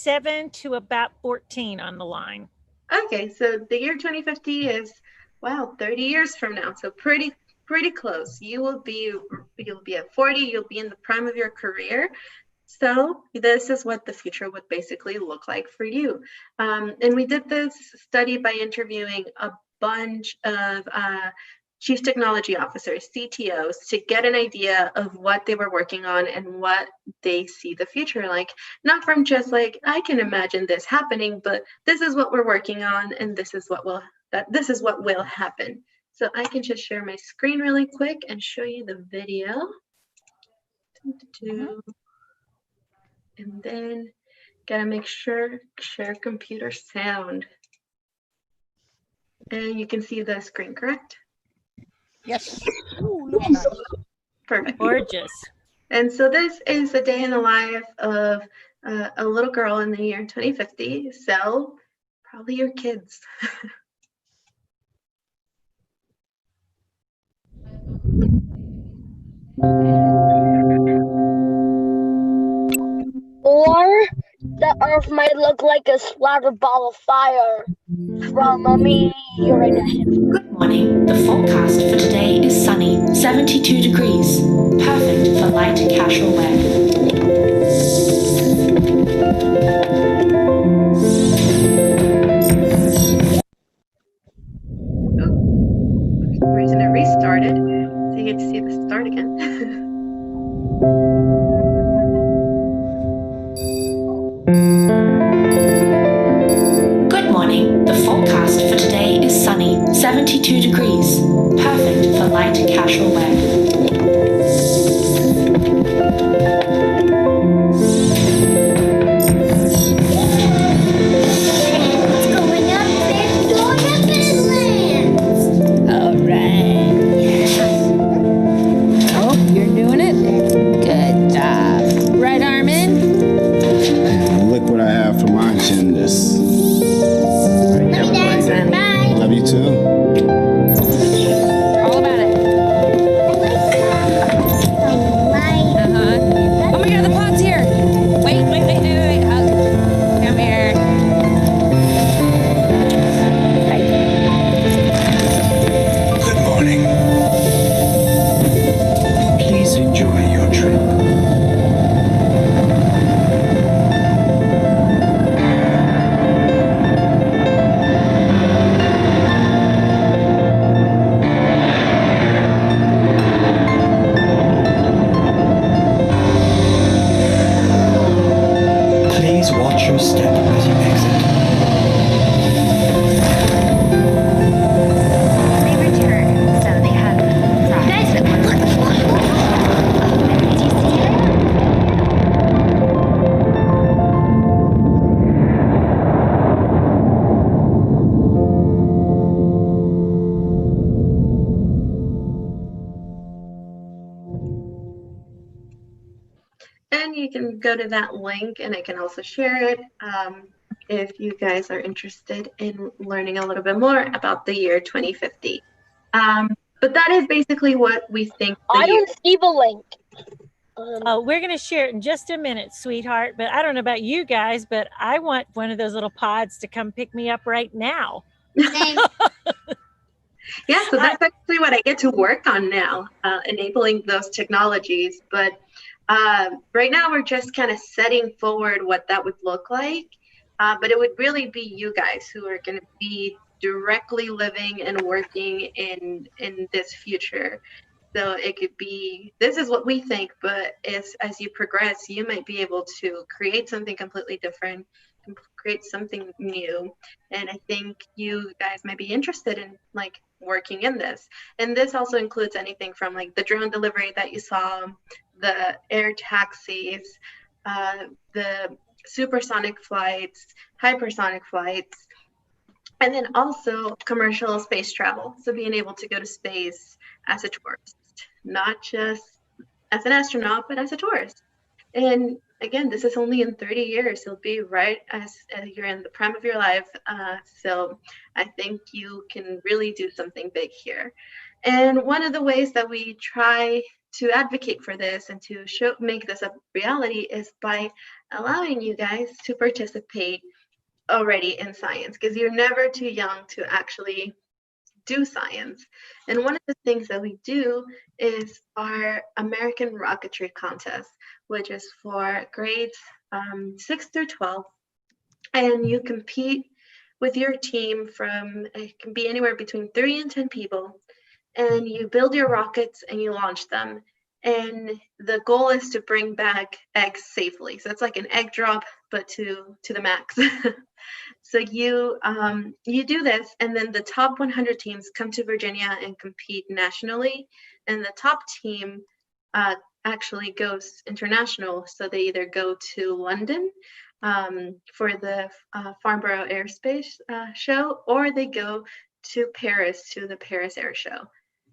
7 to about 14 on the line. Okay, so the year 2050 is, wow, 30 years from now. So pretty close. You'll be at 40, you'll be in the prime of your career. So this is what the future would basically look like for you. And we did this study by interviewing a bunch of chief technology officers, CTOs, to get an idea of what they were working on and what they see the future like. Not from just like, I can imagine this happening, but this is what we're working on, and this is what will happen. So I can just share my screen really quick and show you the video. And then gotta make sure share computer sound. And you can see the screen, correct? Yes. Ooh, yes. Perfect. Gorgeous. And so this is a day in the life of a little girl in the year 2050. So probably your kids. Or the Earth might look like a splattered ball of fire from a meteorite. Good morning. The forecast for today is sunny, 72 degrees. Perfect for light casual wear. For some reason it restarted. So you get to see the start again. Good morning. The forecast for today is sunny, 72 degrees. Perfect for light casual wear. And you can go to that link and I can also share it if you guys are interested in learning a little bit more about the year 2050. But that is basically what we think. I don't see the link. Oh, we're going to share it in just a minute, sweetheart. But I don't know about you guys, but I want one of those little pods to come pick me up right now. Yeah, so that's actually what I get to work on now, enabling those technologies. But right now we're just kind of setting forward what that would look like. But it would really be you guys who are going to be directly living and working in this future. So it could be, this is what we think, but as you progress, you might be able to create something completely different, create something new. And I think you guys might be interested in like working in this. And this also includes anything from like the drone delivery that you saw, the air taxis, the supersonic flights, hypersonic flights, and then also commercial space travel. So being able to go to space as a tourist, not just as an astronaut, but as a tourist. And again, this is only in 30 years. It'll be right as you're in the prime of your life. So I think you can really do something big here. And one of the ways that we try to advocate for this and to make this a reality is by allowing you guys to participate already in science, because you're never too young to actually do science. And one of the things that we do is our American Rocketry Contest, which is for grades 6 through 12. And you compete with your team from, it can be anywhere between 3 and 10 people. And you build your rockets and you launch them. And the goal is to bring back eggs safely. So it's like an egg drop, but to the max. So you do this, and then the top 100 teams come to Virginia and compete nationally, and the top team actually goes international. So they either go to London for the Farnborough Airspace Show, or they go to Paris to the Paris Air Show.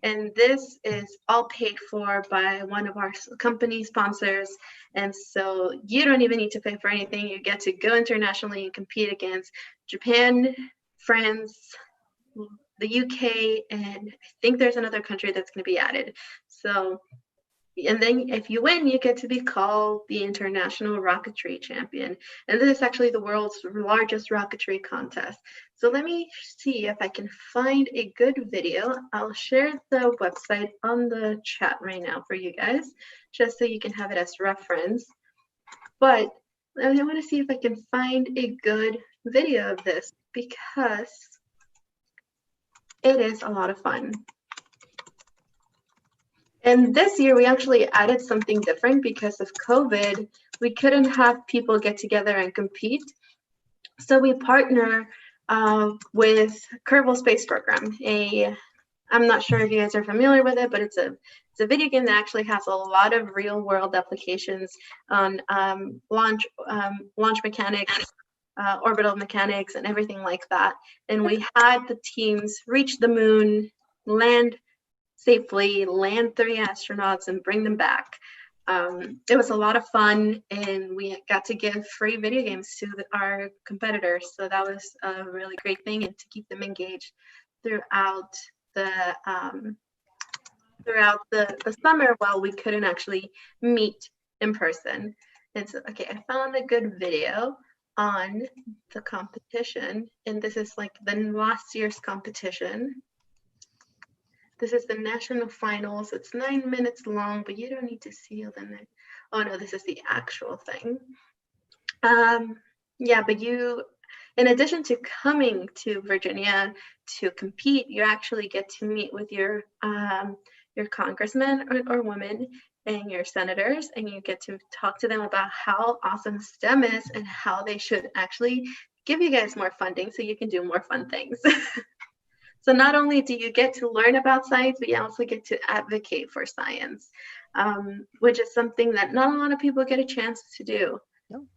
And this is all paid for by one of our company sponsors. And so you don't even need to pay for anything. You get to go internationally and compete against Japan, France, the UK, and I think there's another country that's going to be added. So, and then if you win, you get to be called the International Rocketry Champion. And this is actually the world's largest rocketry contest. So let me see if I can find a good video. I'll share the website on the chat right now for you guys, just so you can have it as reference. But I want to see if I can find a good video of this, because it is a lot of fun. And this year we actually added something different because of COVID. We couldn't have people get together and compete. So we partner with Kerbal Space Program. I'm not sure if you guys are familiar with it, but it's a video game that actually has a lot of real world applications on launch mechanics, orbital mechanics, and everything like that. And we had the teams reach the moon, land safely, land 3 astronauts, and bring them back. It was a lot of fun, and we got to give free video games to our competitors. So that was a really great thing, and to keep them engaged throughout the summer while we couldn't actually meet in person. And so, okay, I found a good video on the competition, and this is like the last year's competition. This is the national finals. It's 9 minutes long, but you don't need to see all the minutes. Oh no, this is the actual thing. Yeah, but you, in addition to coming to Virginia to compete, you actually get to meet with your congressmen or women and your senators, and you get to talk to them about how awesome STEM is and how they should actually give you guys more funding so you can do more fun things. So not only do you get to learn about science, but you also get to advocate for science, which is something that not a lot of people get a chance to do. No.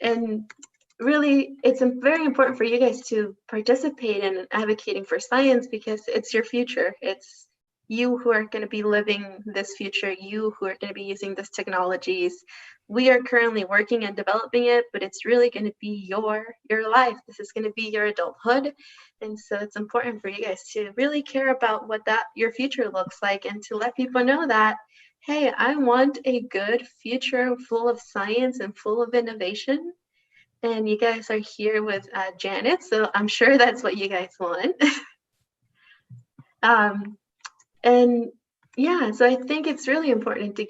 And really, it's very important for you guys to participate in advocating for science, because it's your future. It's you who are going to be living this future, you who are going to be using these technologies. We are currently working and developing it, but it's really going to be your life. This is going to be your adulthood. And so it's important for you guys to really care about what your future looks like, and to let people know that, hey, I want a good future full of science and full of innovation. And you guys are here with Janet, so I'm sure that's what you guys want. And yeah, so I think it's really important to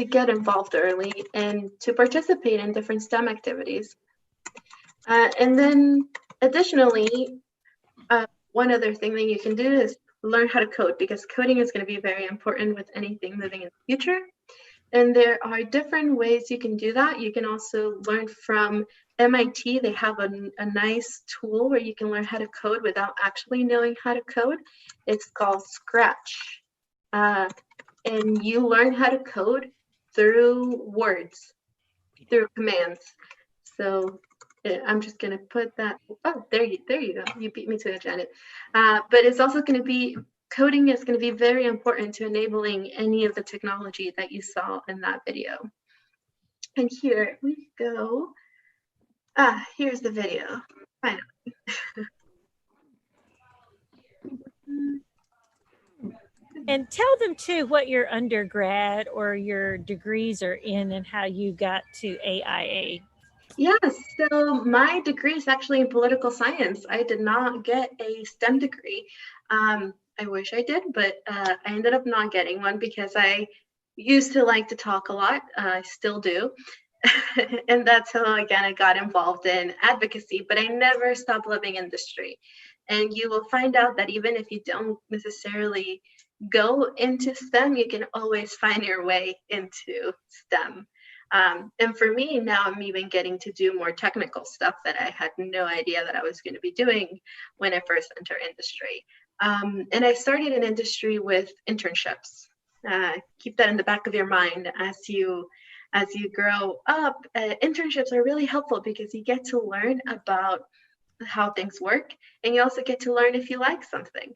get involved early and to participate in different STEM activities. And then additionally, one other thing that you can do is learn how to code, because coding is going to be very important with anything living in the future. And there are different ways you can do that. You can also learn from MIT. They have a nice tool where you can learn how to code without actually knowing how to code. It's called Scratch. And you learn how to code through words, through commands. So I'm just going to put that. Oh, there you go. You beat me to it, Janet. But it's also going to be, coding is going to be very important to enabling any of the technology that you saw in that video. And here we go. Here's the video. Finally. And tell them too what your undergrad or your degrees are in and how you got to AIA. Yes, so my degree is actually in political science. I did not get a STEM degree. I wish I did, but I ended up not getting one because I used to like to talk a lot. I still do. And that's how, again, I got involved in advocacy, but I never stopped loving industry. And you will find out that even if you don't necessarily go into STEM, you can always find your way into STEM. And for me, now I'm even getting to do more technical stuff that I had no idea that I was going to be doing when I first entered industry. And I started in industry with internships. Keep that in the back of your mind as you grow up. Internships are really helpful because you get to learn about how things work, and you also get to learn if you like something.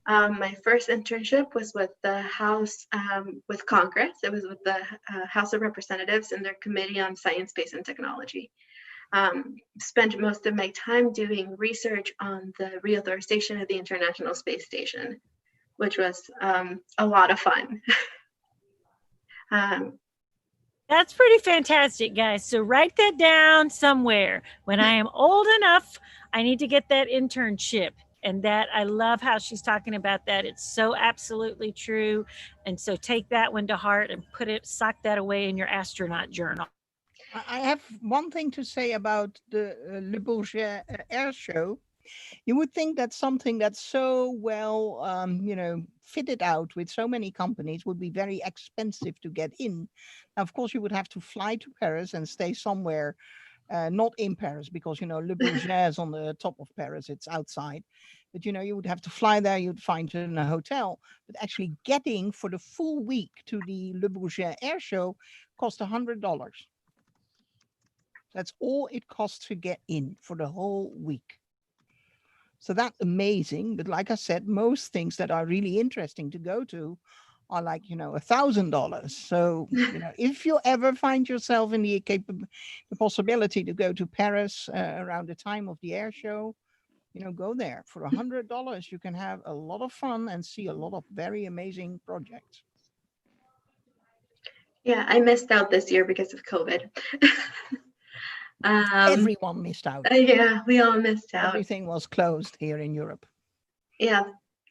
My first internship was with the House, with Congress. It was with the House of Representatives in their Committee on Science, Space, and Technology. Spent most of my time doing research on the reauthorization of the International Space Station, which was a lot of fun. That's pretty fantastic, guys. So write that down somewhere. When I am old enough, I need to get that internship. And that I love how she's talking about that. It's so absolutely true. And so take that one to heart and sock that away in your astronaut journal. I have one thing to say about the Le Bourget Air Show. You would think that something that's so well, fitted out with so many companies would be very expensive to get in. Now, of course, you would have to fly to Paris and stay somewhere, not in Paris, because, Le Bourget is on the top of Paris, it's outside. But, you would have to fly there, you'd find in a hotel. But actually getting for the full week to the Le Bourget Air Show cost $100. That's all it costs to get in for the whole week. So that's amazing. But like I said, most things that are really interesting to go to are like, $1,000. So, if you ever find yourself in the possibility to go to Paris around the time of the air show, go there. For $100, you can have a lot of fun and see a lot of very amazing projects. Yeah, I missed out this year because of COVID. Everyone missed out. Yeah, we all missed out. Everything was closed here in Europe. Yeah,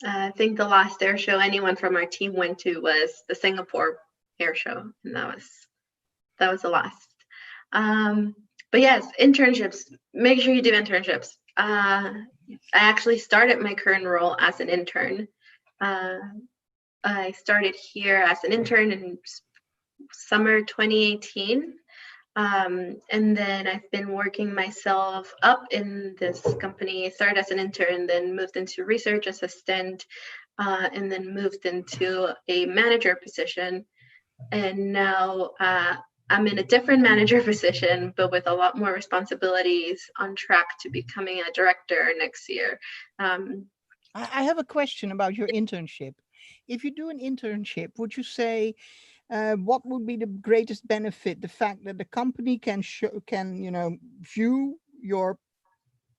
I think the last air show anyone from our team went to was the Singapore air show, and that was the last. But yes, internships. Make sure you do internships. I actually started my current role as an intern. I started here as an intern in summer 2018. And then I've been working myself up in this company, started as an intern, then moved into research assistant, and then moved into a manager position. And now I'm in a different manager position, but with a lot more responsibilities, on track to becoming a director next year. I have a question about your internship. If you do an internship, would you say what would be the greatest benefit? The fact that the company can view your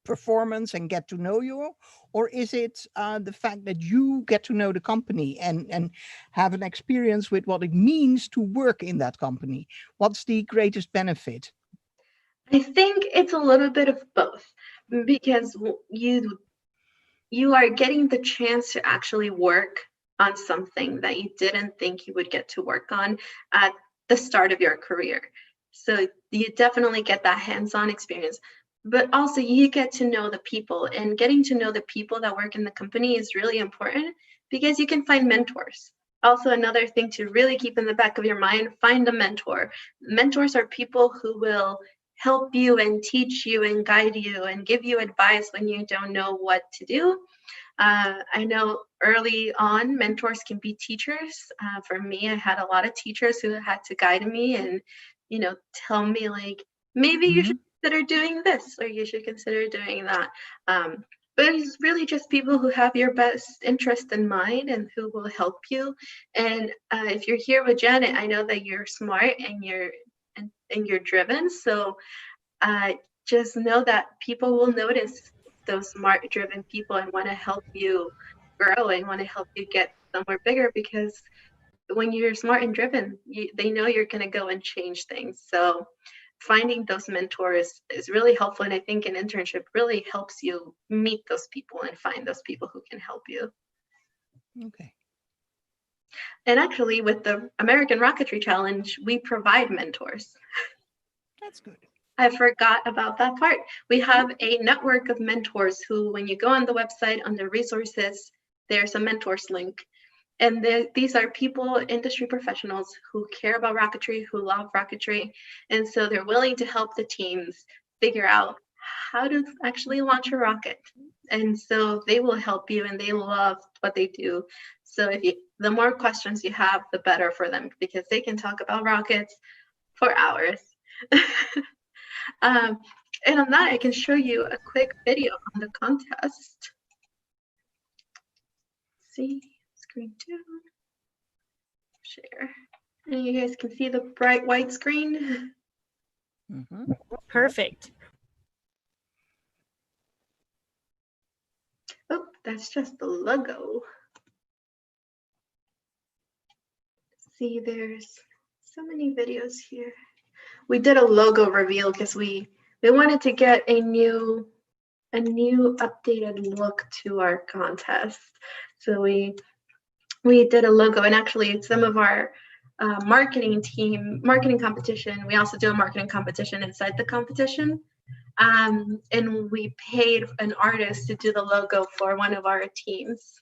performance and get to know you, or is it the fact that you get to know the company and have an experience with what it means to work in that company? What's the greatest benefit? I think it's a little bit of both, because you are getting the chance to actually work on something that you didn't think you would get to work on at the start of your career. So you definitely get that hands-on experience, but also you get to know the people, and getting to know the people that work in the company is really important because you can find mentors. Also, another thing to really keep in the back of your mind, find a mentor. Mentors are people who will help you and teach you and guide you and give you advice when you don't know what to do. I know early on, mentors can be teachers. For me, I had a lot of teachers who had to guide me and, tell me like, maybe you should consider doing this or you should consider doing that. But it's really just people who have your best interest in mind and who will help you. And if you're here with Janet, I know that you're smart and you're driven. So just know that people will notice those smart, driven people and want to help you grow and want to help you get somewhere bigger, because when you're smart and driven, they know you're going to go and change things. So finding those mentors is really helpful. And I think an internship really helps you meet those people and find those people who can help you. Okay. And actually, with the American Rocketry Challenge, we provide mentors. That's good. I forgot about that part. We have a network of mentors who, when you go on the website under resources, there's a mentors link. And these are people, industry professionals who care about rocketry, who love rocketry. And so they're willing to help the teams figure out how to actually launch a rocket. And so they will help you, and they love what they do. So the more questions you have, the better for them, because they can talk about rockets for hours. And on that, I can show you a quick video on the contest. See, screen 2, share. And you guys can see the bright white screen. Mm-hmm. Perfect. Oh, that's just the logo. See, there's so many videos here. We did a logo reveal because we wanted to get a new updated look to our contest. So we did a logo, and actually some of our marketing competition, we also do a marketing competition inside the competition. And we paid an artist to do the logo for one of our teams.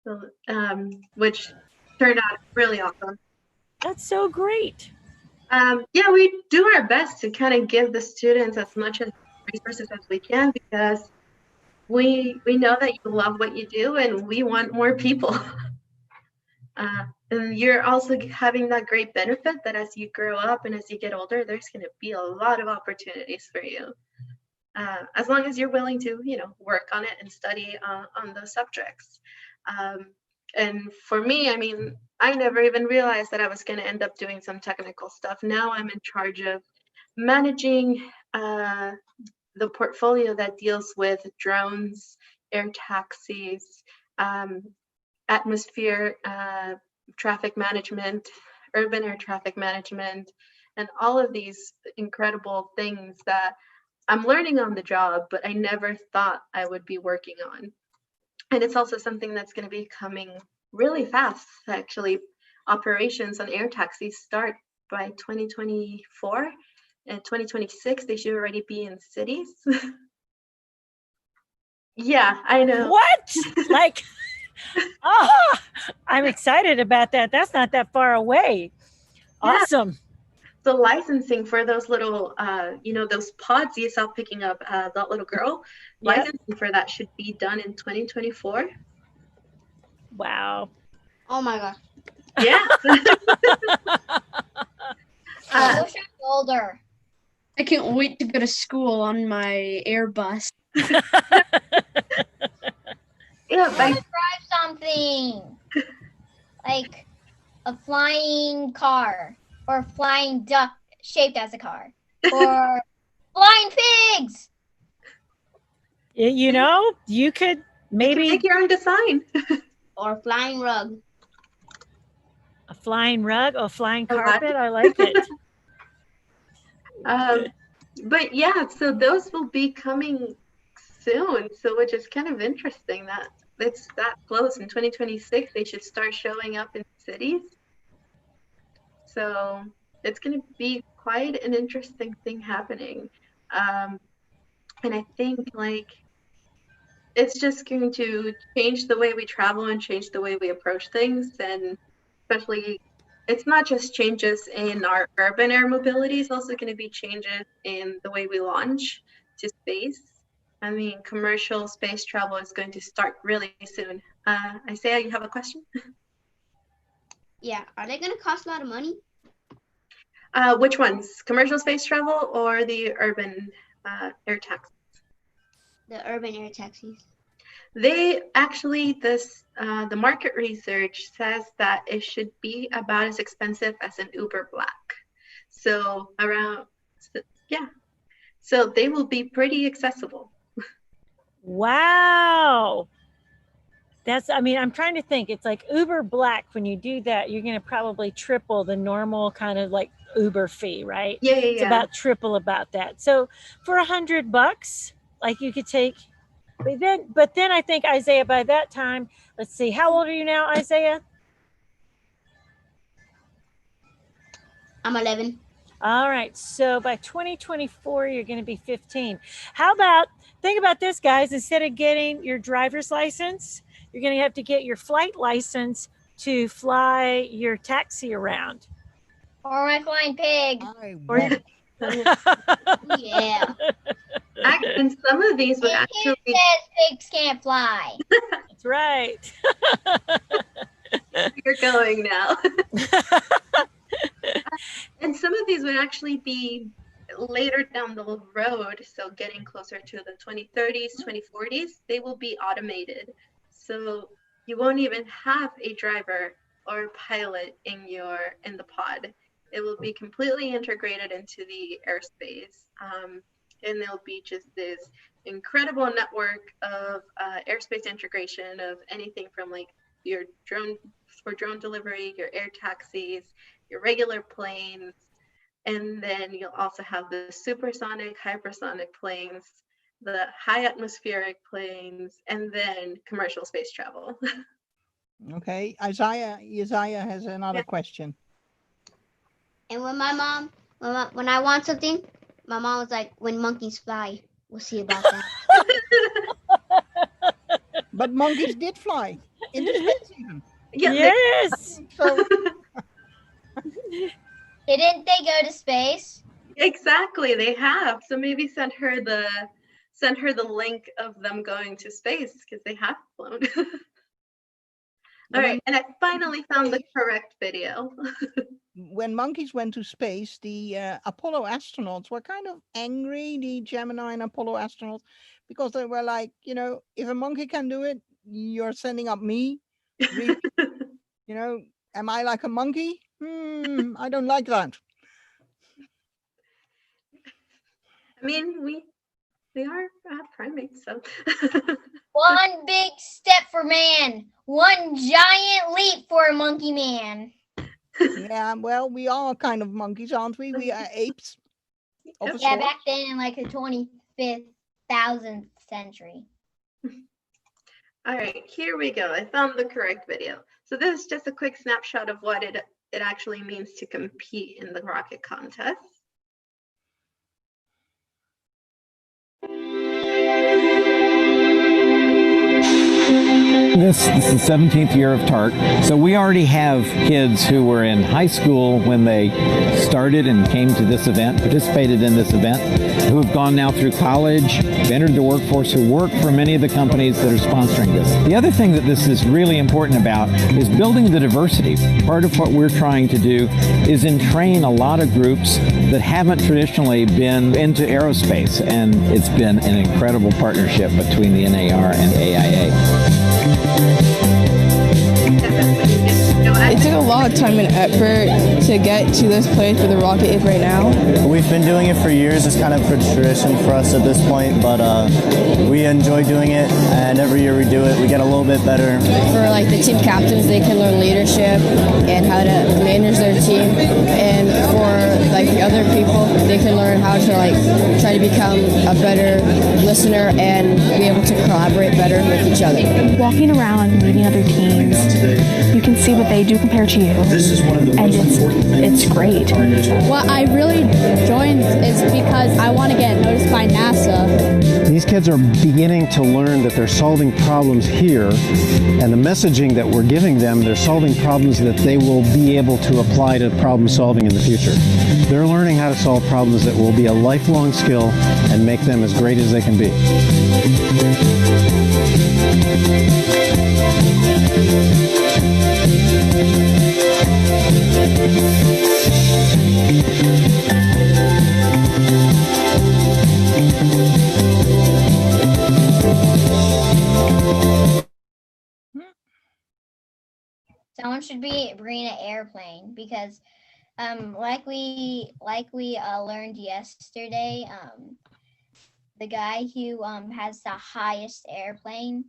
So, which turned out really awesome. That's so great. Yeah, we do our best to kind of give the students as much resources as we can, because we know that you love what you do, and we want more people. And you're also having that great benefit that as you grow up and as you get older, there's going to be a lot of opportunities for you, as long as you're willing to, work on it and study on those subjects. And for me, I mean, I never even realized that I was going to end up doing some technical stuff. Now I'm in charge of managing the portfolio that deals with drones, air taxis, atmosphere traffic management, urban air traffic management, and all of these incredible things that I'm learning on the job, but I never thought I would be working on. And it's also something that's going to be coming really fast, actually. Operations on air taxis start by 2024, and 2026 they should already be in cities. Yeah, I know. What? Like, I'm excited about that. That's not that far away. Awesome. Yeah. The licensing for those little, those pods you saw picking up that little girl, Yep. licensing for that should be done in 2024. Wow. Oh my gosh. Yeah. I wish I was older. I can't wait to go to school on my Airbus. Yeah, I want to drive something like a flying car, or flying duck shaped as a car, or flying pigs. You could maybe make your own design. Or flying rug. a flying rug or flying carpet. I like it. But yeah, so those will be coming soon. So which is kind of interesting that it's that close. In 2026 they should start showing up in cities. So it's going to be quite an interesting thing happening. And I think it's just going to change the way we travel and change the way we approach things. And especially, it's not just changes in our urban air mobility, it's also going to be changes in the way we launch to space. I mean, commercial space travel is going to start really soon. Isaiah, you have a question? Yeah, are they going to cost a lot of money? Which ones? Commercial space travel or the urban air taxis? The urban air taxis. They actually, the market research says that it should be about as expensive as an Uber Black. So so they will be pretty accessible. Wow. That's, I mean, I'm trying to think. It's like Uber Black. When you do that, you're going to probably triple the normal kind of like Uber fee, right? Yeah, It's about triple about that. So for $100, like you could take, but then I think Isaiah, by that time, let's see, how old are you now, Isaiah? I'm 11. All right. So by 2024, you're going to be 15. How about, think about this, guys. Instead of getting your driver's license, you're going to have to get your flight license to fly your taxi around. Or my flying pig. I Or- want. Yeah. And some of these would It actually says pigs can't fly. That's right. you're going now. And some of these would actually be later down the road. So getting closer to the 2030s, 2040s, they will be automated. So you won't even have a driver or pilot in the pod. It will be completely integrated into the airspace. And there'll be just this incredible network of airspace integration of anything from like your drone for drone delivery, your air taxis, your regular planes, and then you'll also have the supersonic, hypersonic planes, the high atmospheric planes, and then commercial space travel. Okay, Isaiah has another question. And when my mom, when I want something, my mom was like, when monkeys fly, we'll see about that. But monkeys did fly into space even. Yeah, Yes. So Didn't they go to space? exactly. They have. So maybe send her the link of them going to space because they have flown. All right, and I finally found the correct video. when monkeys went to space, the Apollo astronauts were kind of angry, the Gemini and Apollo astronauts, because they were like, if a monkey can do it, you're sending up me. Really? Am I like a monkey? I don't like that. I mean, we are primates, so. One big step for man, one giant leap for a monkey man. Yeah, well, we are kind of monkeys, aren't we? We are apes. Of a Yeah, sort. back then in like the 25,000th century. All right, here we go. I found the correct video. So this is just a quick snapshot of what it actually means to compete in the rocket contest. This is the 17th year of TARC, so we already have kids who were in high school when they started and came to this event, participated in this event, who have gone now through college, entered the workforce, who work for many of the companies that are sponsoring this. The other thing that this is really important about is building the diversity. Part of what we're trying to do is entrain a lot of groups that haven't traditionally been into aerospace, and it's been an incredible partnership between the NAR and AIA. It took a lot of time and effort to get to this place where the rocket is right now. We've been doing it for years. It's kind of a tradition for us at this point, but we enjoy doing it, and every year we do it, we get a little bit better. For like the team captains, they can learn leadership and how to manage their team, and for like the other people, they can learn how to like try to become a better listener and be able to collaborate better with each other. Walking around and meeting other teams, you can see what they do compared to you, and it's great. What I really joined is because I want to get noticed by NASA. These kids are beginning to learn that they're solving problems here, and the messaging that we're giving them, they're solving problems that they will be able to apply to problem solving in the future. They're learning how to solve problems that will be a lifelong skill and make them as great as they can be. Someone should be bringing an airplane because, like we learned yesterday, the guy who has the highest airplane,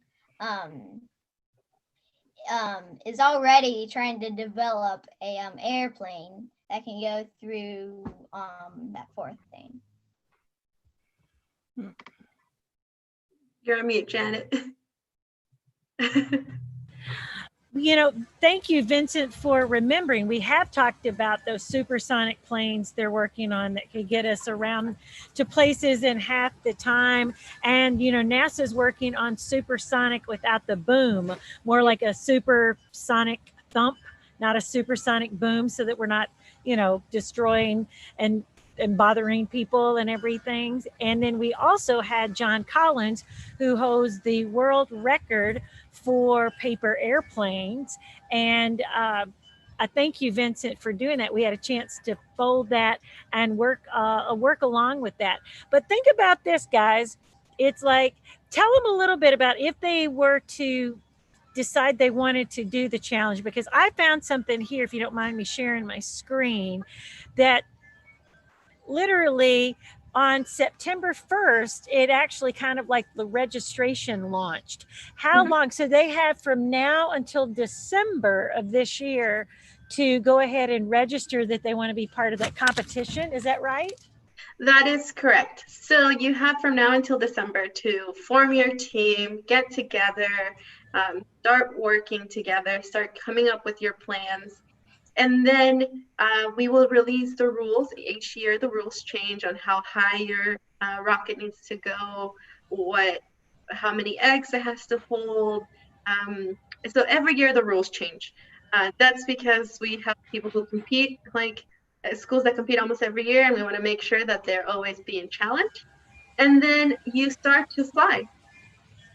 is already trying to develop a airplane that can go through that fourth thing. You're on mute, Janet. Thank you, Vincent, for remembering. We have talked about those supersonic planes they're working on that could get us around to places in half the time. And, NASA's working on supersonic without the boom, more like a supersonic thump, not a supersonic boom, so that we're not, destroying and bothering people and everything. And then we also had John Collins, who holds the world record for paper airplanes. And I thank you, Vincent, for doing that. We had a chance to fold that and work along with that. But think about this, guys. It's like, tell them a little bit about if they were to decide they wanted to do the challenge, because I found something here, if you don't mind me sharing my screen, that literally on September 1st, it actually kind of like the registration launched. How long? So they have from now until December of this year to go ahead and register that they want to be part of that competition. Is that right? That is correct. So you have from now until December to form your team, get together, start working together, start coming up with your plans. And then we will release the rules. Each year, the rules change on how high your rocket needs to go, how many eggs it has to hold. So every year, the rules change. That's because we have people who compete, like schools that compete almost every year, and we want to make sure that they're always being challenged. And then you start to fly.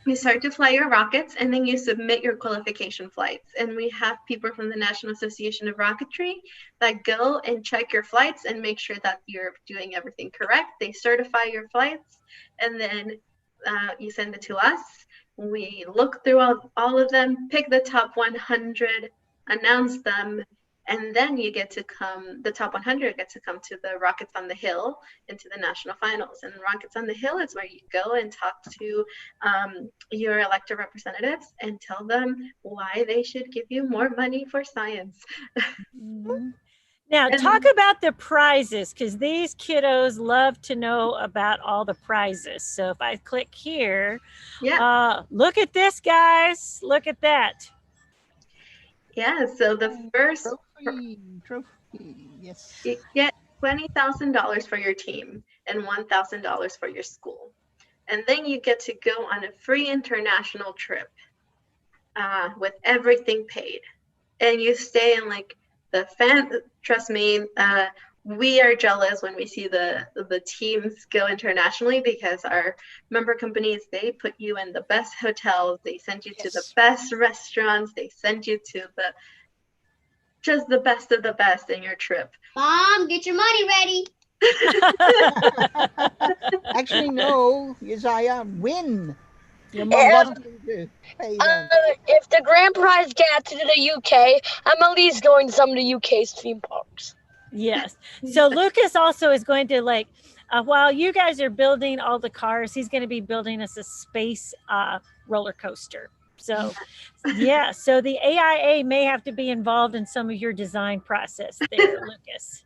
You start to fly your rockets, and then you submit your qualification flights. And we have people from the National Association of Rocketry that go and check your flights and make sure that you're doing everything correct. They certify your flights, and then you send it to us. We look through all of them, pick the top 100, announce them, and then you get to come, the top 100 get to come to the Rockets on the Hill into the national finals. And Rockets on the Hill is where you go and talk to your elected representatives and tell them why they should give you more money for science. Now, talk about the prizes, because these kiddos love to know about all the prizes. So if I click here, look at this, guys. Look at that. Yeah, so the first trophy, yes. You get $20,000 for your team and $1,000 for your school. And then you get to go on a free international trip with everything paid. And you stay in like trust me, we are jealous when we see the teams go internationally, because our member companies, they put you in the best hotels, they send you to the best restaurants, they send you to just the best of the best in your trip. Mom, get your money ready. Actually, no, Isaiah, win. Your mom doesn't need to pay them. If the grand prize gets to the UK, I'm at least going to some of the UK's theme parks. Yes. So Lucas also is going to while you guys are building all the cars, he's going to be building us a space roller coaster. So, yeah. So the AIA may have to be involved in some of your design process there, Lucas.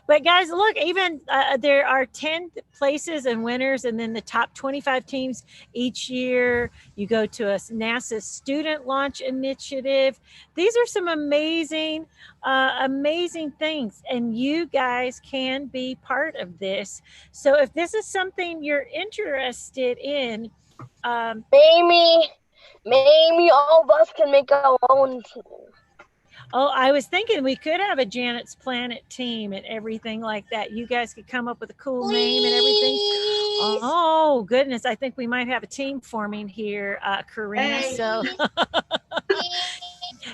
But guys, look, even there are 10 places and winners, and then the top 25 teams each year. You go to a NASA student launch initiative. These are some amazing, amazing things, and you guys can be part of this. So if this is something you're interested in, maybe all of us can make our own. Oh, I was thinking we could have a Janet's Planet team and everything like that. You guys could come up with a cool name and everything. Oh, goodness. I think we might have a team forming here, Karina. So,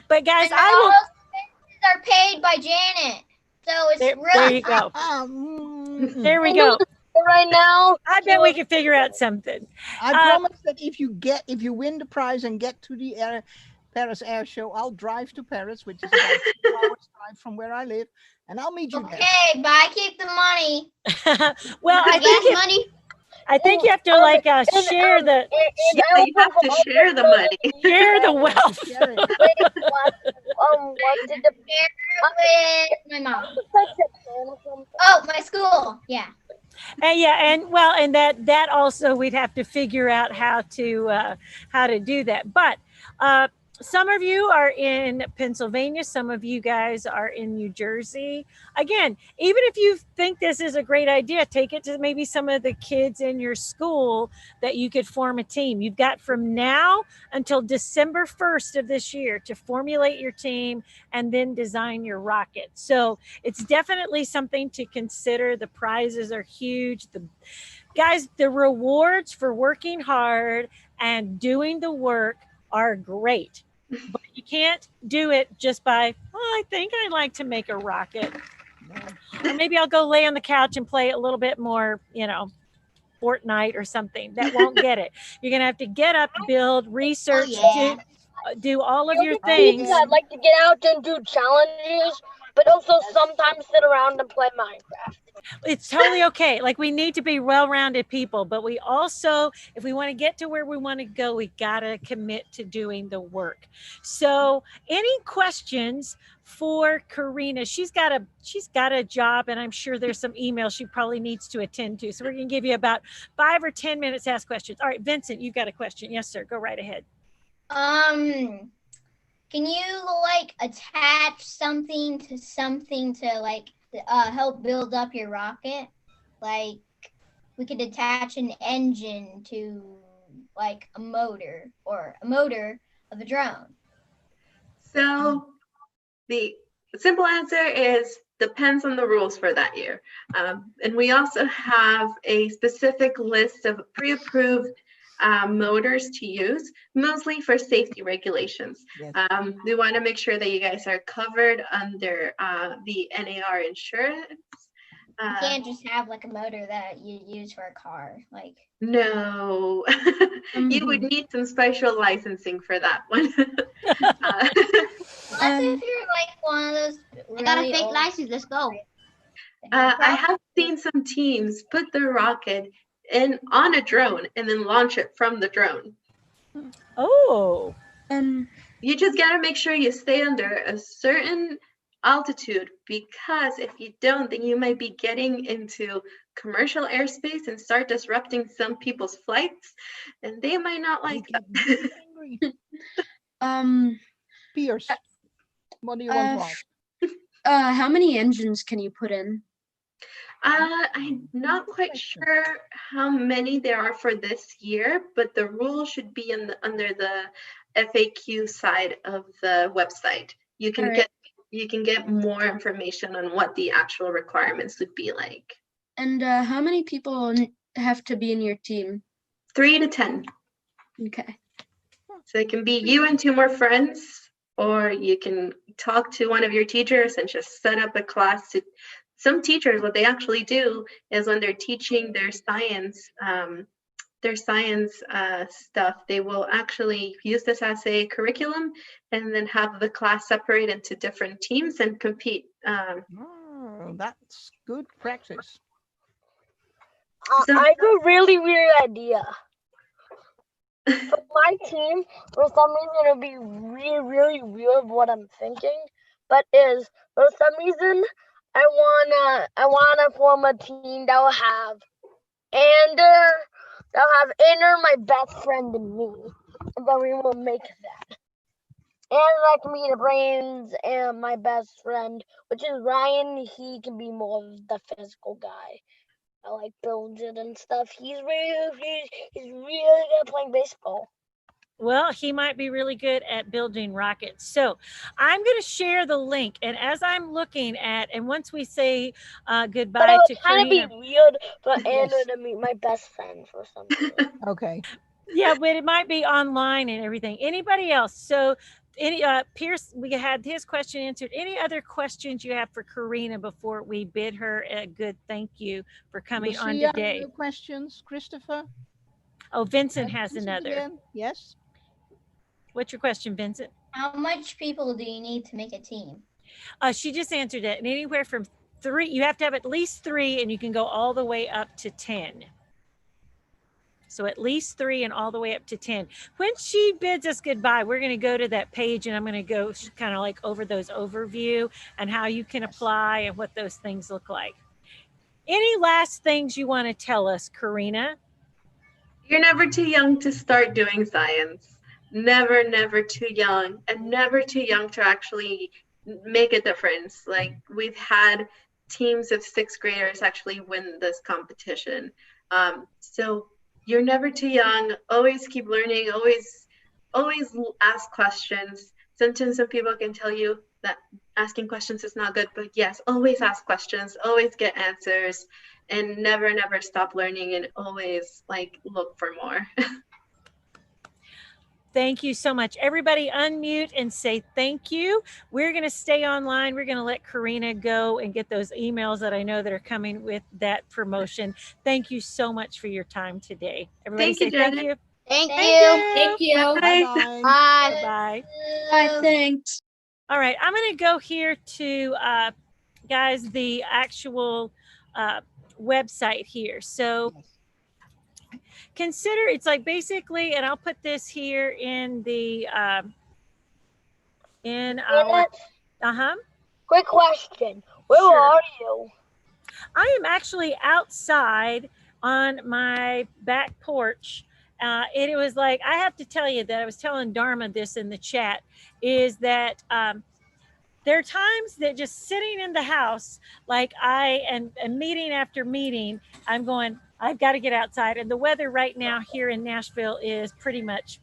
but guys, and all those expenses are paid by Janet. So it's there you go. There we go. Right now, I bet we can figure out something. I promise that if you win the prize and get to the Paris Air Show, I'll drive to Paris, which is about 2 hours drive from where I live, and I'll meet you there. Okay, but I keep the money. Well, I think money. I think you have to like share the Yeah, you have to share the money. share the wealth. What did the With my mom. Oh, my school. Yeah. And yeah, and that also we'd have to figure out how to do that. But some of you are in Pennsylvania, some of you guys are in New Jersey. Again, even if you think this is a great idea, take it to maybe some of the kids in your school that you could form a team. You've got from now until December 1st of this year to formulate your team and then design your rocket. So it's definitely something to consider. The prizes are huge. The rewards for working hard and doing the work are great, but you can't do it just by, I think I'd like to make a rocket. Or maybe I'll go lay on the couch and play a little bit more, Fortnite or something. That won't get it. You're going to have to get up, build, research, do all of your things. I'd like to get out and do challenges, but also sometimes sit around and play Minecraft. It's totally okay. Like, we need to be well-rounded people, but we also, if we want to get to where we want to go, we got to commit to doing the work. So any questions for Karina? She's got a job, and I'm sure there's some emails she probably needs to attend to. So we're going to give you about 5 or 10 minutes to ask questions. All right, Vincent, you've got a question. Yes, sir. Go right ahead. Can you like attach something to like help build up your rocket? Like, we could attach an engine to like a motor of a drone. So the simple answer is depends on the rules for that year. And we also have a specific list of pre-approved motors to use, mostly for safety regulations. Yes. We want to make sure that you guys are covered under the NAR insurance. You can't just have like a motor that you use for a car, like. No, you would need some special licensing for that one. Unless if you're like one of those. I got a fake license. Let's go. I have seen some teams put their rocket on a drone and then launch it from the drone. Oh. You just gotta make sure you stay under a certain altitude, because if you don't, then you might be getting into commercial airspace and start disrupting some people's flights, and they might not like that. Pierce, what do you want to ask? How many engines can you put in? I'm not quite sure how many there are for this year, but the rule should be under the FAQ side of the website. You can get more information on what the actual requirements would be like. And how many people have to be in your team? 3 to 10. Okay. So it can be you and 2 more friends, or you can talk to one of your teachers and just set up a class. Some teachers, what they actually do is when they're teaching their science stuff, they will actually use this as a curriculum and then have the class separate into different teams and compete. That's good practice. I have a really weird idea. For my team, for some reason, it'll be really, really weird what I'm thinking, but for some reason, I wanna form a team that will have Ander, my best friend, and me, and then we will make that. And like me, the brains, and my best friend, which is Ryan. He can be more of the physical guy. I like builds it and stuff. He's really good at playing baseball. Well, he might be really good at building rockets. So I'm going to share the link. And as I'm looking at, and once we say goodbye to Karina. But it would kind of be weird for Ander to meet my best friend for some reason. Okay. Yeah, but it might be online and everything. Anybody else? So Pierce, we had his question answered. Any other questions you have for Karina before we bid her a good thank you for coming on today? Other questions, Christopher? Oh, Vincent has another. Again? Yes. What's your question, Vincent? How much people do you need to make a team? She just answered that. And anywhere from 3, you have to have at least 3, and you can go all the way up to 10. So at least 3 and all the way up to 10. When she bids us goodbye, we're going to go to that page and I'm going to go kind of like over those overview and how you can apply and what those things look like. Any last things you want to tell us, Karina? You're never too young to start doing science. Never, never too young, and never too young to actually make a difference. Like, we've had teams of 6th graders actually win this competition. So you're never too young. Always keep learning. Always ask questions. Sometimes some people can tell you that asking questions is not good, but yes, always ask questions. Always get answers. And never, never stop learning, and always like look for more. Thank you so much. Everybody unmute and say thank you. We're going to stay online. We're going to let Karina go and get those emails that I know that are coming with that promotion. Thank you so much for your time today. Everybody say thank you. Thank you. Thank you. Bye-bye. Bye. Bye. Bye. Thanks. All right. I'm going to go here to, guys, the actual website here. So consider, it's like basically, and I'll put this here in the, in our, Quick question. Where are you? I am actually outside on my back porch. It was like, I have to tell you that I was telling Dharma this in the chat, is that there are times that just sitting in the house, like and meeting after meeting, I'm going, I've got to get outside. And the weather right now here in Nashville is pretty much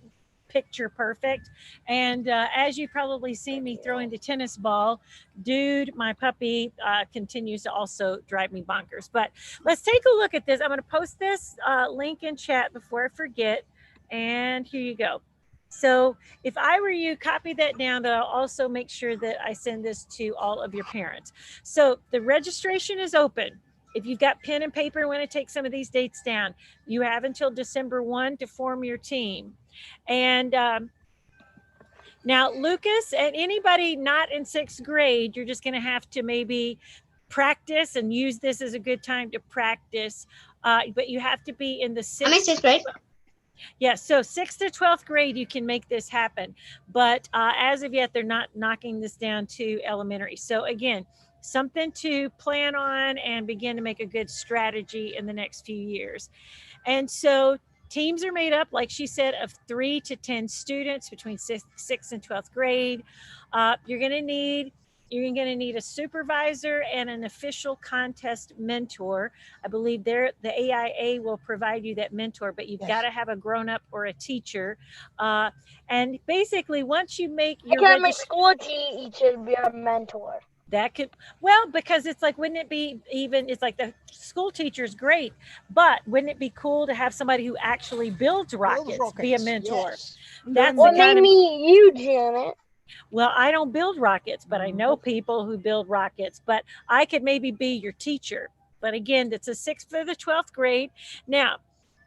picture perfect. And as you probably seen me throwing the tennis ball, Dude, my puppy, continues to also drive me bonkers. But let's take a look at this. I'm going to post this link in chat before I forget. And here you go. So if I were you, copy that down, but I'll also make sure that I send this to all of your parents. So the registration is open. If you've got pen and paper and want to take some of these dates down, you have until December 1 to form your team. And now, Lucas, and anybody not in 6th grade, you're just going to have to maybe practice and use this as a good time to practice. But you have to be in the 6th. I'm in 6th grade. Yeah, so 6th to 12th grade, you can make this happen. But as of yet, they're not knocking this down to elementary. So again, something to plan on and begin to make a good strategy in the next few years. And so teams are made up, like she said, of 3 to 10 students between 6th and 12th grade. You're going to need a supervisor and an official contest mentor. I believe the AIAA will provide you that mentor, but you've got to have a grown-up or a teacher. And basically, once you make your my school teacher be a mentor. That could, well, because it's like, wouldn't it be even, it's like the school teacher's great, but wouldn't it be cool to have somebody who actually builds rockets be a mentor? Yes. That's well, maybe you, Janet. Well, I don't build rockets, but I know people who build rockets, but I could maybe be your teacher. But again, that's a 6th for the 12th grade. Now,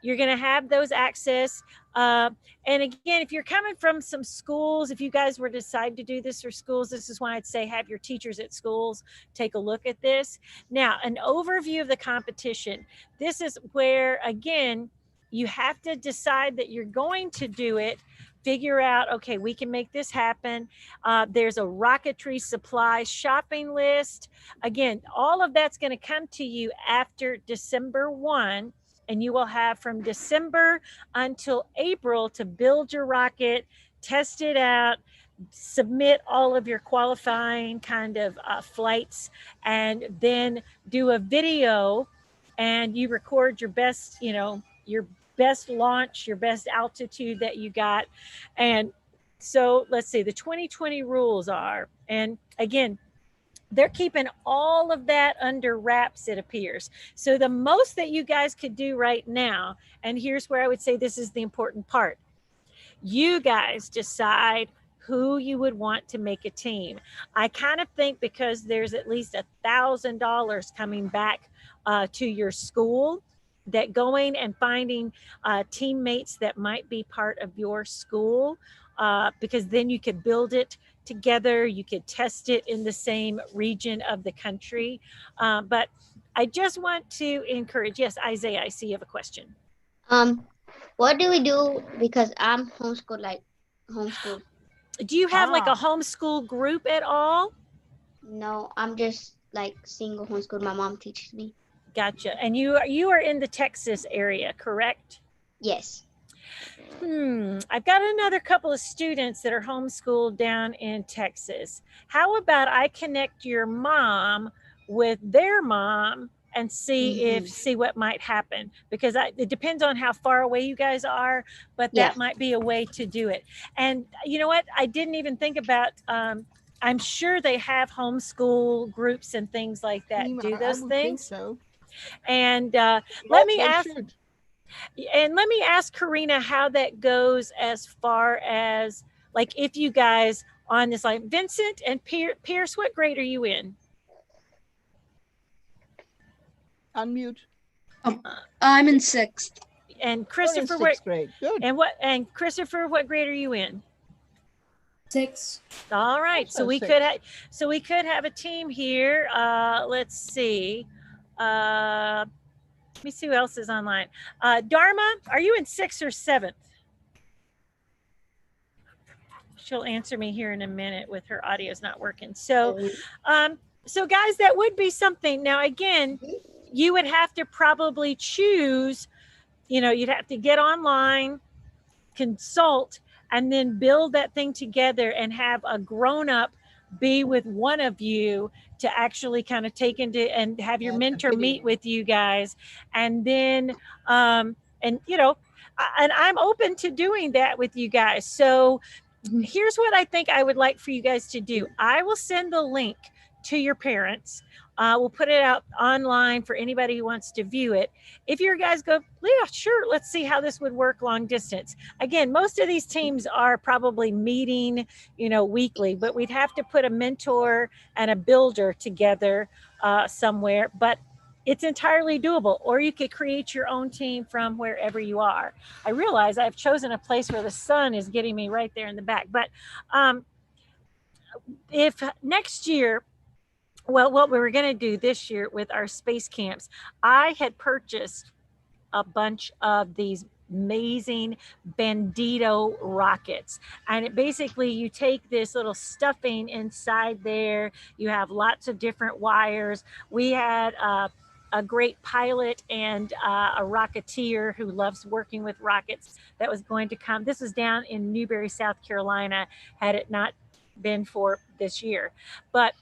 you're going to have those access. And again, if you're coming from some schools, if you guys were to decide to do this for schools, this is why I'd say have your teachers at schools take a look at this. Now, an overview of the competition. This is where, again, you have to decide that you're going to do it. Figure out, okay, we can make this happen. There's a rocketry supply shopping list. Again, all of that's going to come to you after December 1. And you will have from December until April to build your rocket, test it out, submit all of your qualifying kind of flights, and then do a video, and you record your best, your best launch, your best altitude that you got. And so let's see, the 2020 rules are, and again, they're keeping all of that under wraps, it appears. So the most that you guys could do right now, and here's where I would say this is the important part. You guys decide who you would want to make a team. I kind of think because there's at least $1,000 coming back to your school, that going and finding teammates that might be part of your school, because then you could build it together, you could test it in the same region of the country. But I just want to encourage, yes, Isaiah, I see you have a question. What do we do? Because I'm homeschooled, like homeschooled. Do you have like a homeschool group at all? No, I'm just like single homeschooled. My mom teaches me. Gotcha. And you are in the Texas area, correct? Yes. I've got another couple of students that are homeschooled down in Texas. How about I connect your mom with their mom and see what might happen, because it depends on how far away you guys are, but that might be a way to do it. And you know what? I didn't even think about, I'm sure they have homeschool groups and things like that. Do those I would things? think so. And let me ask Karina how that goes as far as like if you guys on this line, Vincent and Pierce, what grade are you in? Unmute. I'm in 6th. And Christopher, what grade? Good. And Christopher, what grade are you in? 6th. All right, so we could have a team here. Let's see. Let me see who else is online. Dharma, are you in 6th or 7th? She'll answer me here in a minute with her audio's not working. So, so guys, that would be something. Now, again, you would have to probably choose, you'd have to get online, consult, and then build that thing together and have a grown-up be with one of you to actually kind of take into and have your mentor meet with you guys. And then, and I'm open to doing that with you guys. So here's what I think I would like for you guys to do. I will send the link to your parents. We'll put it out online for anybody who wants to view it. If your guys go, yeah, sure, let's see how this would work long distance. Again, most of these teams are probably meeting, weekly, but we'd have to put a mentor and a builder together somewhere, but it's entirely doable. Or you could create your own team from wherever you are. I realize I've chosen a place where the sun is getting me right there in the back, but if next year, well, what we were going to do this year with our space camps, I had purchased a bunch of these amazing Bandito rockets. And it basically, you take this little stuffing inside there. You have lots of different wires. We had a great pilot and a rocketeer who loves working with rockets that was going to come. This was down in Newberry, South Carolina, had it not been for this year. But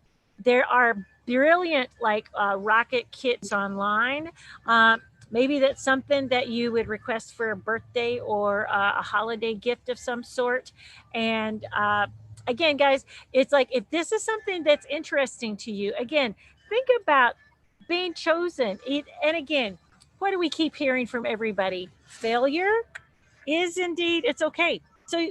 there are brilliant rocket kits online. Maybe that's something that you would request for a birthday or a holiday gift of some sort. And again, guys, it's like, if this is something that's interesting to you, again, think about being chosen. And again, what do we keep hearing from everybody? Failure is indeed, it's okay.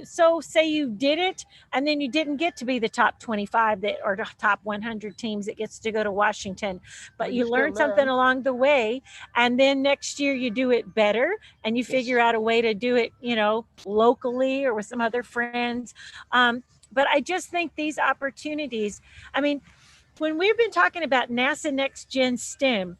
So say you did it and then you didn't get to be the top 25 or the top 100 teams that gets to go to Washington, but you learned something along the way. And then next year you do it better and you figure out a way to do it, locally or with some other friends. But I just think these opportunities, I mean, when we've been talking about NASA Next Gen STEM,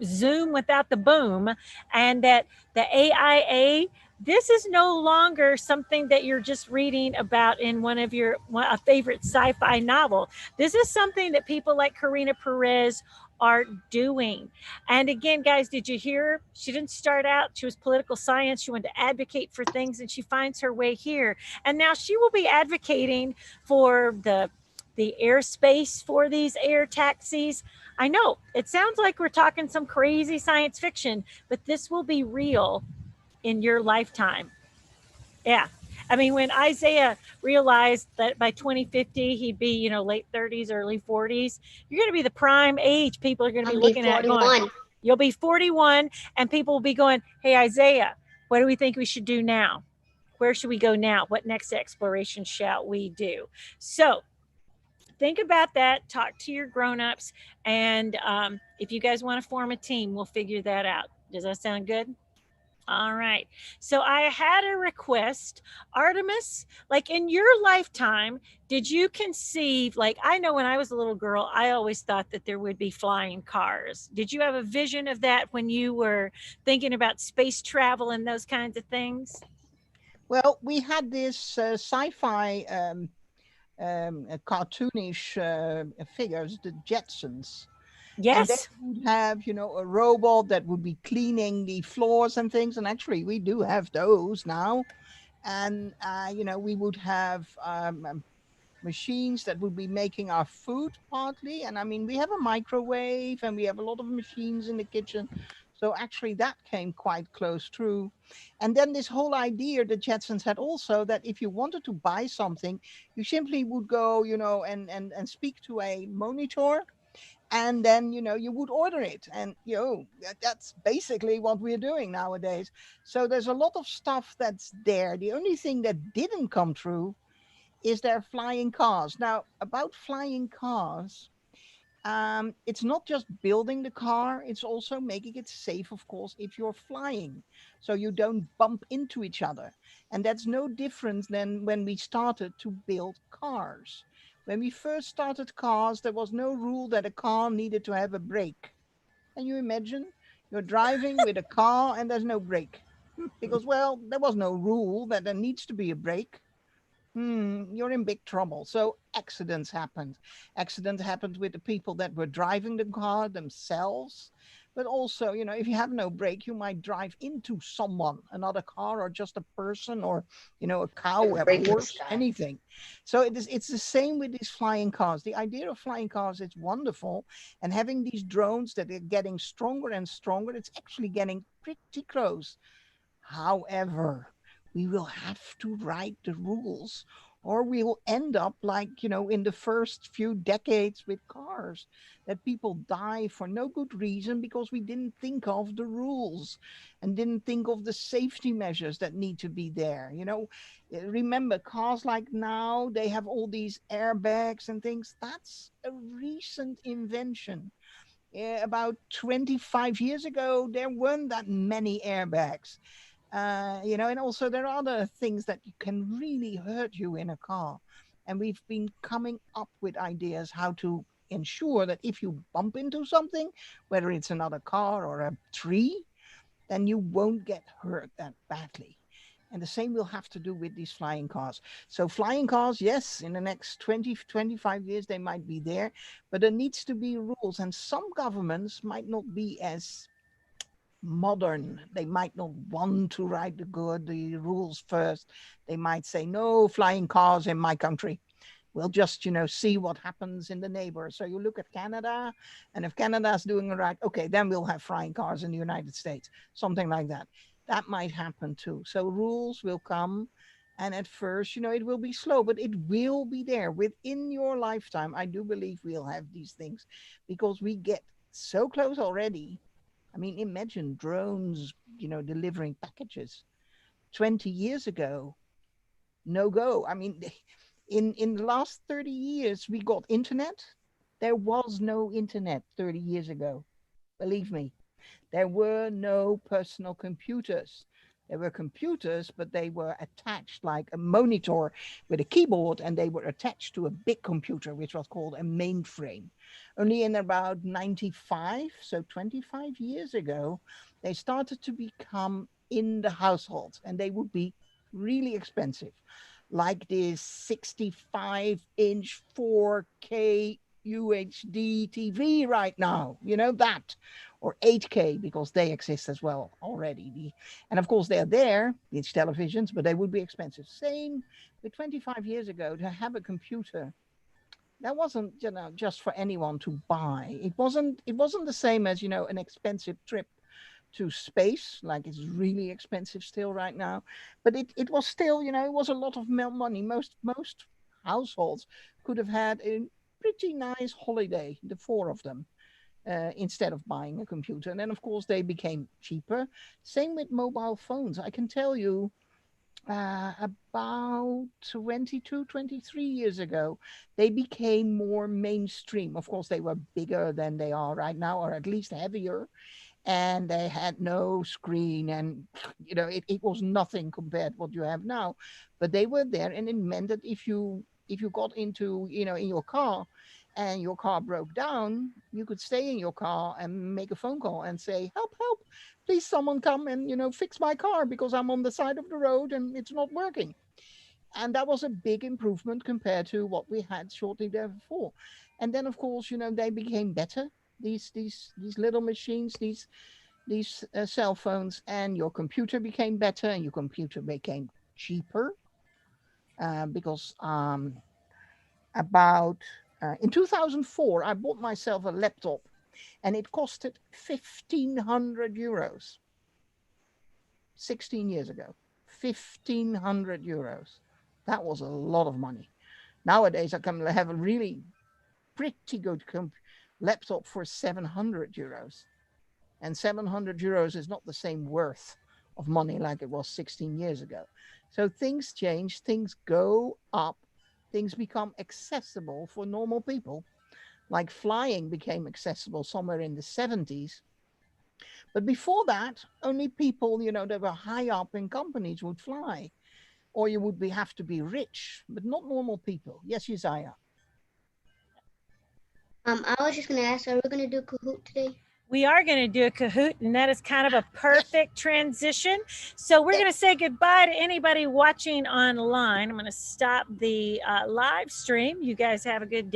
Zoom without the boom, and that the AIAA, this is no longer something that you're just reading about in one of your a favorite sci-fi novel. This is something that people like Karina Perez are doing. And again, guys, did you hear? She didn't start out, she was political science. She wanted to advocate for things and she finds her way here. And now she will be advocating for the airspace for these air taxis. I know it sounds like we're talking some crazy science fiction, but this will be real in your lifetime. Yeah. I mean, when Isaiah realized that by 2050, he'd be, late 30s, early 40s, you're going to be the prime age. People are going to be looking at going, you'll be 41 and people will be going, hey, Isaiah, what do we think we should do now? Where should we go now? What next exploration shall we do? So think about that, talk to your grown-ups, and if you guys want to form a team, we'll figure that out. Does that sound good? All right. So I had a request. Artemis, like in your lifetime, did you conceive, like I know when I was a little girl, I always thought that there would be flying cars. Did you have a vision of that when you were thinking about space travel and those kinds of things? Well, we had this sci-fi cartoonish figures, the Jetsons. And they Yes. would have, a robot that would be cleaning the floors and things. And actually, we do have those now. And, we would have machines that would be making our food partly. And I mean, we have a microwave and we have a lot of machines in the kitchen. So actually, that came quite close through. And then this whole idea the Jetsons had also that if you wanted to buy something, you simply would go, and speak to a monitor, and then you would order it, and that's basically what we're doing nowadays. So there's a lot of stuff that's there. The only thing that didn't come true is there flying cars. Now, about flying cars, it's not just building the car, it's also making it safe, of course, if you're flying, so you don't bump into each other. And that's no different than when we started to build cars. When we first started cars, there was no rule that a car needed to have a brake. Can you imagine? You're driving with a car and there's no brake. Because, well, there was no rule that there needs to be a brake. You're in big trouble. So accidents happened. Accidents happened with the people that were driving the car themselves. But also, if you have no brake, you might drive into someone, another car, or just a person, or, a cow, a horse, anything. So it's the same with these flying cars. The idea of flying cars is wonderful. And having these drones that are getting stronger and stronger, it's actually getting pretty close. However, we will have to write the rules, or we will end up like, in the first few decades with cars, that people die for no good reason because we didn't think of the rules and didn't think of the safety measures that need to be there. Remember, cars like now, they have all these airbags and things. That's a recent invention. About 25 years ago, there weren't that many airbags. And also there are other things that can really hurt you in a car. And we've been coming up with ideas how to ensure that if you bump into something, whether it's another car or a tree, then you won't get hurt that badly. And the same will have to do with these flying cars. So flying cars, yes, in the next 20, 25 years, they might be there, but there needs to be rules. And some governments might not be as modern. They might not want to write the rules first. They might say, no flying cars in my country. We'll just, see what happens in the neighbor. So you look at Canada, and if Canada's doing it right, okay, then we'll have flying cars in the United States, something like that. That might happen too. So rules will come. And at first, it will be slow, but it will be there within your lifetime. I do believe we'll have these things because we get so close already. I mean, imagine drones, delivering packages. 20 years ago, no go. I mean, in the last 30 years, we got internet. There was no internet 30 years ago. Believe me, there were no personal computers. There were computers, but they were attached like a monitor with a keyboard, and they were attached to a big computer, which was called a mainframe. Only in about 95, so 25 years ago, they started to become in the households, and they would be really expensive, like this 65-inch 4K UHD TV right now, that, or 8K, because they exist as well already. And of course, they're there, these televisions, but they would be expensive. Same with 25 years ago, to have a computer, that wasn't, just for anyone to buy. It wasn't the same as, an expensive trip to space, like it's really expensive still right now. But it was still, it was a lot of money. Most households could have had a pretty nice holiday, the four of them, instead of buying a computer. And then, of course, they became cheaper. Same with mobile phones. I can tell you, about 22, 23 years ago, they became more mainstream. Of course, they were bigger than they are right now, or at least heavier. And they had no screen, and it was nothing compared to what you have now. But they were there, and it meant that if you got into in your car and your car broke down, you could stay in your car and make a phone call and say, help, help, please someone come and fix my car because I'm on the side of the road and it's not working. And that was a big improvement compared to what we had shortly there before. And then of course they became better, these little machines, these cell phones, and your computer became better, and your computer became cheaper, because about in 2004 I bought myself a laptop, and it costed 1,500 euros 16 years ago. 1,500 euros. That was a lot of money. Nowadays I can have a really pretty good laptop for 700 euros. And 700 euros is not the same worth of money like it was 16 years ago. So things change, things go up, things become accessible for normal people. Like flying became accessible somewhere in the 70s. But before that, only people, that were high up in companies would fly. Or you would have to be rich, but not normal people. Yes, Isaiah. I was just gonna ask, are we gonna do Kahoot today? We are going to do a Kahoot, and that is kind of a perfect transition. So we're going to say goodbye to anybody watching online. I'm going to stop the live stream. You guys have a good day.